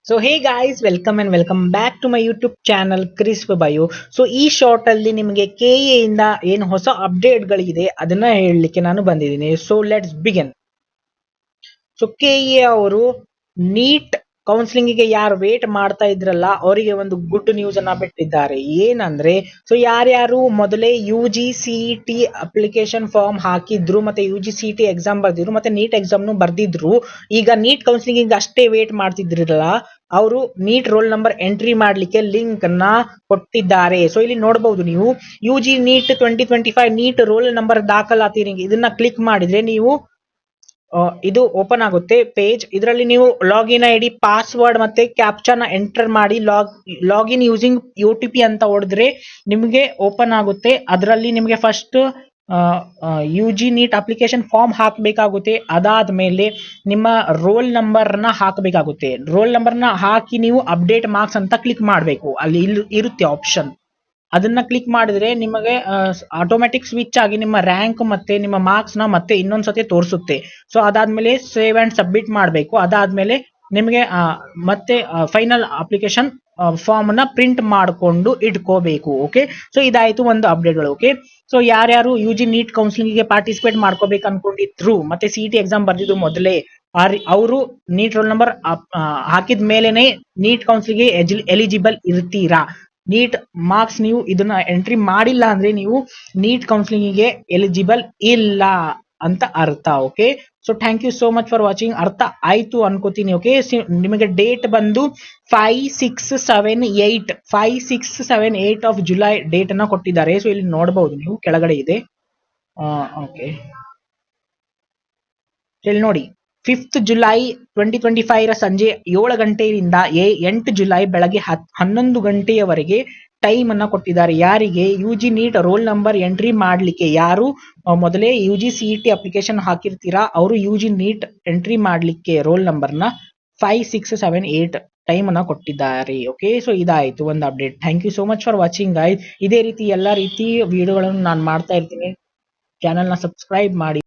So hey guys, welcome back to my YouTube channel Crisp Bio. So ಈ short ಅಲ್ಲಿ ನಿಮಗೆ K A ಇಂದ ಏನು ಹೊಸ ಅಪ್ಡೇಟ್ ಗಳಿದೆ ಅದನ್ನ ಹೇಳಲಿಕ್ಕೆ ನಾನು ಬಂದಿದ್ದೀನಿ. So let's begin. So KEA ಅವರು ನೀಟ್ ಕೌನ್ಸಿಲಿಂಗ್ ಗೆ ಯಾರು ವೇಟ್ ಮಾಡ್ತಾ ಇದ್ರಲ್ಲ ಅವರಿಗೆ ಒಂದು ಗುಡ್ ನ್ಯೂಸ್ ಅನ್ನ ಬಿಟ್ಟಿದ್ದಾರೆ. ಏನಂದ್ರೆ, ಸೊ ಯಾರ್ಯಾರು ಮೊದಲೇ U G C T application form ಹಾಕಿದ್ರು ಮತ್ತೆ U G C T exam ಬರ್ದಿದ್ರು ಮತ್ತೆ ನೀಟ್ ಎಕ್ಸಾಮ್ ಬರ್ದಿದ್ರು, ಈಗ ನೀಟ್ ಕೌನ್ಸಿಲಿಂಗ್ ಅಷ್ಟೇ ವೇಟ್ ಮಾಡ್ತಿದ್ರಲ್ಲ, ಅವರು ನೀಟ್ ರೋಲ್ ನಂಬರ್ ಎಂಟ್ರಿ ಮಾಡ್ಲಿಕ್ಕೆ ಲಿಂಕ್ ನ ಕೊಟ್ಟಿದ್ದಾರೆ. ಸೊ ಇಲ್ಲಿ ನೋಡಬಹುದು ನೀವು, U G NEET 2025 NEET roll number ದಾಖಲಾತಿ, ಇದನ್ನ ಕ್ಲಿಕ್ ಮಾಡಿದ್ರೆ ನೀವು ಇದು ಓಪನ್ ಆಗುತ್ತೆ ಪೇಜ್. ಇದರಲ್ಲಿ ನೀವು ಲಾಗಿನ್ ಐ ಡಿ, ಪಾಸ್ವರ್ಡ್ ಮತ್ತೆ ಕ್ಯಾಪ್ಚಾನ ಎಂಟರ್ ಮಾಡಿ ಲಾಗಿನ್ ಯೂಸಿಂಗ್ OTP ಅಂತ ಹೊಡೆದ್ರೆ ನಿಮಗೆ ಓಪನ್ ಆಗುತ್ತೆ. ಅದರಲ್ಲಿ ನಿಮಗೆ first U G NEET application form ಹಾಕಬೇಕಾಗುತ್ತೆ. ಅದಾದ್ಮೇಲೆ ನಿಮ್ಮ ರೋಲ್ ನಂಬರ್ನ ಹಾಕಬೇಕಾಗುತ್ತೆ. ರೋಲ್ ನಂಬರ್ನ ಹಾಕಿ ನೀವು ಅಪ್ಡೇಟ್ ಮಾರ್ಕ್ಸ್ ಅಂತ ಕ್ಲಿಕ್ ಮಾಡಬೇಕು. ಅಲ್ಲಿ ಇರುತ್ತೆ ಆಪ್ಷನ್, ಅದನ್ನ ಕ್ಲಿಕ್ ಮಾಡಿದ್ರೆ ನಿಮಗೆ ಆಟೋಮೆಟಿಕ್ ಸ್ವಿಚ್ ಆಗಿ ನಿಮ್ಮ ರ್ಯಾಂಕ್ ಮತ್ತೆ ನಿಮ್ಮ ಮಾರ್ಕ್ಸ್ ನ ಮತ್ತೆ ಇನ್ನೊಂದ್ಸತಿ ತೋರಿಸುತ್ತೆ. ಸೊ ಅದಾದ್ಮೇಲೆ ಸೇವ್ ಅಂಡ್ ಸಬ್ಮಿಟ್ ಮಾಡಬೇಕು. ಅದಾದ್ಮೇಲೆ ನಿಮಗೆ ಮತ್ತೆ ಫೈನಲ್ ಅಪ್ಲಿಕೇಶನ್ ಫಾರ್ಮ್ ನ ಪ್ರಿಂಟ್ ಮಾಡಿಕೊಂಡು ಇಟ್ಕೋಬೇಕು. ಓಕೆ, ಸೊ ಇದಾಯ್ತು ಒಂದು ಅಪ್ಡೇಟ್ಗಳು. ಓಕೆ, ಸೊ ಯಾರ್ಯಾರು ಯು ಜಿ ನೀಟ್ ಕೌನ್ಸಿಲಿಂಗ್ ಗೆ ಪಾರ್ಟಿಸಿಪೇಟ್ ಮಾಡ್ಕೋಬೇಕು ಅನ್ಕೊಂಡಿದ್ರು ಮತ್ತೆ CET ಎಕ್ಸಾಮ್ ಬರ್ದಿದ್ದು ಮೊದಲೇ, ಅವರು ನೀಟ್ ರೋಲ್ ನಂಬರ್ ಹಾಕಿದ ಮೇಲೆನೆ ನೀಟ್ ಕೌನ್ಸಿಲಿಂಗ್ ಗೆ ಎಲಿಜಿಬಲ್ ಇರ್ತೀರಾ. ನೀಟ್ ಮಾರ್ಕ್ಸ್ ನೀವು ಇದನ್ನ ಎಂಟ್ರಿ ಮಾಡಿಲ್ಲ ಅಂದ್ರೆ ನೀವು ನೀಟ್ ಕೌನ್ಸಿಲಿಂಗ್ ಗೆ ಎಲಿಜಿಬಲ್ ಇಲ್ಲ ಅಂತ ಅರ್ಥ. Okay, so thank you so much for watching. ಅರ್ಥ ಆಯ್ತು ಅನ್ಕೋತೀನಿ. ಓಕೆ, ನಿಮಗೆ ಡೇಟ್ ಬಂದು 5, 6, 7, 8 ಆಫ್ ಜುಲೈ ಡೇಟ್ ಅನ್ನ ಕೊಟ್ಟಿದ್ದಾರೆ. ಸೊ ಇಲ್ಲಿ ನೋಡಬಹುದು ನೀವು, ಕೆಳಗಡೆ ಇದೆ. ಓಕೆ, ಇಲ್ಲಿ ನೋಡಿ, 5th ಜುಲೈ 2025 ಸಂಜೆ 7 ಗಂಟೆಯಿಂದ 8 ಜುಲೈ ಬೆಳಗ್ಗೆ 11 ಗಂಟೆಯವರೆಗೆ ಟೈಮ್ ಅನ್ನ ಕೊಟ್ಟಿದ್ದಾರೆ. ಯಾರಿಗೆ? U G NEET roll number entry ಮಾಡ್ಲಿಕ್ಕೆ. ಯಾರು ಮೊದಲೇ ಯು ಜಿ CET ಅಪ್ಲಿಕೇಶನ್ ಹಾಕಿರ್ತೀರಾ ಅವರು ಯು ಜಿ ನೀಟ್ ಎಂಟ್ರಿ ಮಾಡ್ಲಿಕ್ಕೆ ರೋಲ್ ನಂಬರ್ನ 5, 6, 7, 8 ಟೈಮ್ ಅನ್ನ ಕೊಟ್ಟಿದ್ದಾರೆ. ಓಕೆ, ಸೊ ಇದಾಯ್ತು ಒಂದು update. Thank you so much for watching guys. ಇದೇ ರೀತಿ ಎಲ್ಲ ರೀತಿ ವಿಡಿಯೋಗಳನ್ನು ನಾನು ಮಾಡ್ತಾ ಇರ್ತೀನಿ. ಚಾನೆಲ್ನ ಸಬ್ಸ್ಕ್ರೈಬ್ ಮಾಡಿ.